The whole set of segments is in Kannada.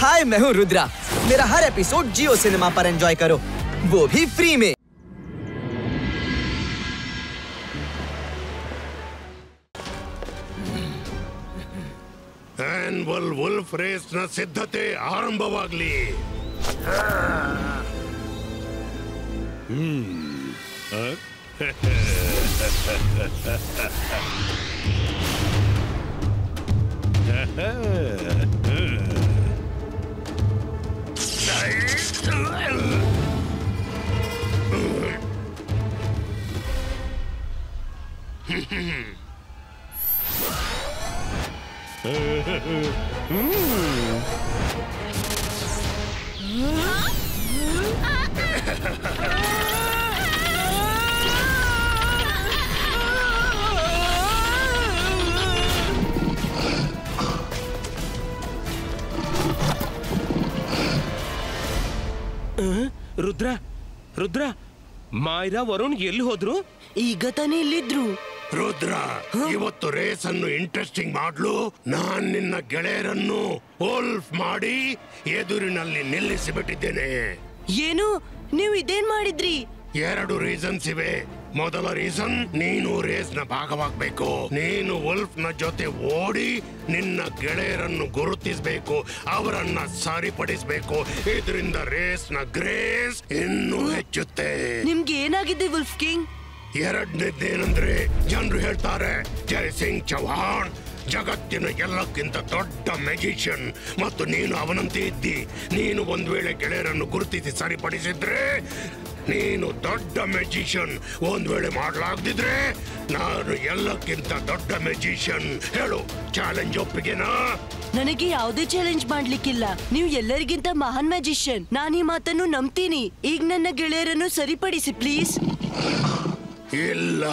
हाय, मैं हूँ रुद्रा। मेरा हर एपिसोड जियो सिनेमा पर एंजॉय करो, वो भी फ्री में। ಆನ್ಯುವಲ್ ವುಲ್ಫ್ ರೇಸ್ ನ ಸಿದ್ಧತೆ ಆರಂಭವಾಗಲಿ. ರುದ್ರ ರುದ್ರ ಮಾಯ್ರಾ ವರುಣ್ ಎಲ್ಲಿ ಹೋದ್ರು? ಈಗ ತಾನೇ ಇಲ್ಲಿದ್ರು. ರುದ್ರ, ಇವತ್ತು ರೇಸ್ ಅನ್ನು ಇಂಟ್ರೆಸ್ಟಿಂಗ್ ಮಾಡ್ಲು ನಾನ್ ನಿನ್ನ ಗೆಳೆಯರನ್ನು ವೋಲ್ಫ್ ಮಾಡಿ ಎದುರಿನಲ್ಲಿ ನಿಲ್ಲಿಸಿ ಬಿಟ್ಟಿದ್ದೇನೆ. ಏನು? ನೀವು ಇದೇನ್ ಮಾಡಿದ್ರಿ? 2 ರೀಸನ್ಸ್ ಇವೆ. ಮೊದಲ ರೀಸನ್, ನೀನು ರೇಸ್ ನ ಭಾಗವಾಗಬೇಕು. ನೀನು ವೋಲ್ಫ್ ನ ಜೊತೆ ಓಡಿ ನಿನ್ನ ಗೆಳೆಯರನ್ನು ಗುರುತಿಸಬೇಕು, ಅವರನ್ನ ಸರಿಪಡಿಸಬೇಕು. ಇದರಿಂದ ರೇಸ್ ನ ಗ್ರೇಸ್ ಇನ್ನೂ ಹೆಚ್ಚುತ್ತೆ. ನಿಮ್ಗೆ ಏನಾಗಿದೆ ವುಲ್ಫ್ ಕಿಂಗ್? ಎರಡನೇದೇನೆಂದ್ರೆ, ಜನರು ಹೇಳ್ತಾರೆ ಜೈ ಸಿಂಗ್ ಚೌಹಾಣ್ ಜಗತ್ತಿನ ಎಲ್ಲಕ್ಕಿಂತ ದೊಡ್ಡ ಮ್ಯಾಜಿಷಿಯನ್ ಮತ್ತು ನೀನು ಅವನಂತೆ ಇದ್ದಿ. ನೀನು ಒಂದ್ ವೇಳೆ ಗೆಳೆಯರನ್ನು ಗುರುತಿಸಿ ಸರಿಪಡಿಸಿದ್ರೆ ನೀನು ದೊಡ್ಡ ಮ್ಯಾಜಿಷಿಯನ್. ಒಂದ್ ವೇಳೆ ಮಾಡ್ಲಾಗ್ದಿದ್ರೆ ನಾನು ಎಲ್ಲಕ್ಕಿಂತ ದೊಡ್ಡ ಮ್ಯಾಜಿಷಿಯನ್. ಹೇಳು, ಚಾಲೆಂಜ್ ಒಪ್ಪಿಗೆನಾ? ನನಗೆ ಯಾವುದೇ ಚಾಲೆಂಜ್ ಮಾಡ್ಲಿಕ್ಕಿಲ್ಲ. ನೀವು ಎಲ್ಲರಿಗಿಂತ ಮಹಾನ್ ಮ್ಯಾಜಿಷಿಯನ್. ನಾನು ಈ ಮಾತನ್ನು ನಂಬ್ತೀನಿ. ಈಗ ನನ್ನ ಗೆಳೆಯರನ್ನು ಸರಿಪಡಿಸಿ ಪ್ಲೀಸ್. ಇಲ್ಲ,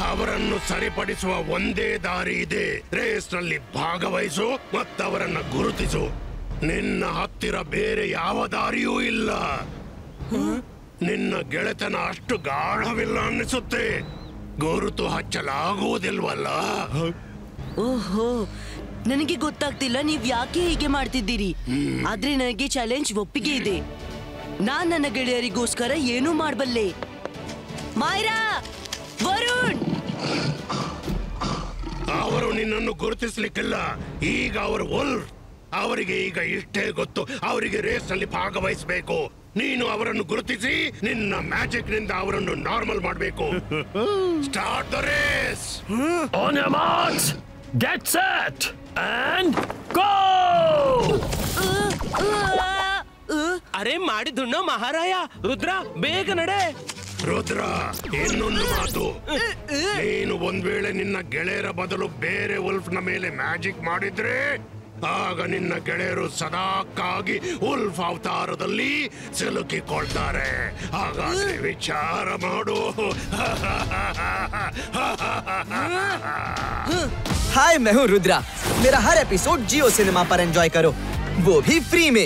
ಅವರನ್ನು ಸರಿಪಡಿಸುವ ಒಂದೇ ದಾರಿ ಇದೆ. ರೇಸ್ ನಲ್ಲಿ ಭಾಗವಹಿಸು ಮತ್ತವರನ್ನ ಗುರುತಿಸು. ನಿನ್ನ ಹತ್ತಿರ ಬೇರೆ ಯಾವ ದಾರಿಯೂ ಇಲ್ಲ. ನಿನ್ನ ಗೆಳೆತನ ಅಷ್ಟು ಗಾಢವಿಲ್ಲ ಅನ್ನಿಸುತ್ತೆ. ಗುರುತು ಹಚ್ಚಲಾಗುವುದಿಲ್ವಲ್ಲ? ಓಹೋ, ನನಗೆ ಗೊತ್ತಾಗ್ತಿಲ್ಲ ನೀವ್ ಯಾಕೆ ಹೀಗೆ ಮಾಡ್ತಿದ್ದೀರಿ. ಆದ್ರೆ ನನಗೆ ಚಾಲೆಂಜ್ ಒಪ್ಪಿಗೆ ಇದೆ. ನಾನ್ ನನ್ನ ಗೆಳೆಯರಿಗೋಸ್ಕರ ಏನೂ ಮಾಡಬಲ್ಲೆ. ಮಾಯ್ರಾ, ವರುಣ್, ಅವರು ನಿನ್ನನ್ನು ಗುರುತಿಸ್ಲಿಕ್ಕಿಲ್ಲ. ಈಗ ಅವರು ವೋಲ್ಫ್. ಅವರಿಗೆ ಈಗ ಇಷ್ಟೇ ಗೊತ್ತು, ಅವರಿಗೆ ರೇಸ್ ನಲ್ಲಿ ಭಾಗವಹಿಸಬೇಕು. ನೀನು ಅವರನ್ನು ಗುರುತಿಸಿ ನಿನ್ನ ಮ್ಯಾಜಿಕ್ ನಿಂದ ಅವರನ್ನು ನಾರ್ಮಲ್ ಮಾಡಬೇಕು. Start the race. On your marks, get set and go. ಅರೆ ಮಾಡಿದುಣ್ಣೋ ಮಹಾರಾಯ. ರುದ್ರ, ಬೇಗ ನಡೆ. ರುದ್ರ, ಇನ್ನೊಂದು ಮಾತು. ನೀನು ಒಂದ್ ವೇಳೆ ನಿನ್ನ ಗೆಳೆಯರ ಬದಲು ಬೇರೆ ವೋಲ್ಫ್ ನ ಮೇಲೆ ಮ್ಯಾಜಿಕ್ ಮಾಡಿದ್ರೆ ಆಗ ನಿನ್ನ ಗೆಳೆಯರು ಸದಾಕ್ಕಾಗಿ ವೋಲ್ಫ್ ಅವತಾರದಲ್ಲಿ ಸಿಲುಕಿಕೊಳ್ತಾರೆ. ಹಾಗಾದ್ರೆ ವಿಚಾರ ಮಾಡು. हाय, मैं हूँ रुद्रा। मेरा हर एपिसोड जियो सिनेमा पर एंजॉय करो, वो भी फ्री में।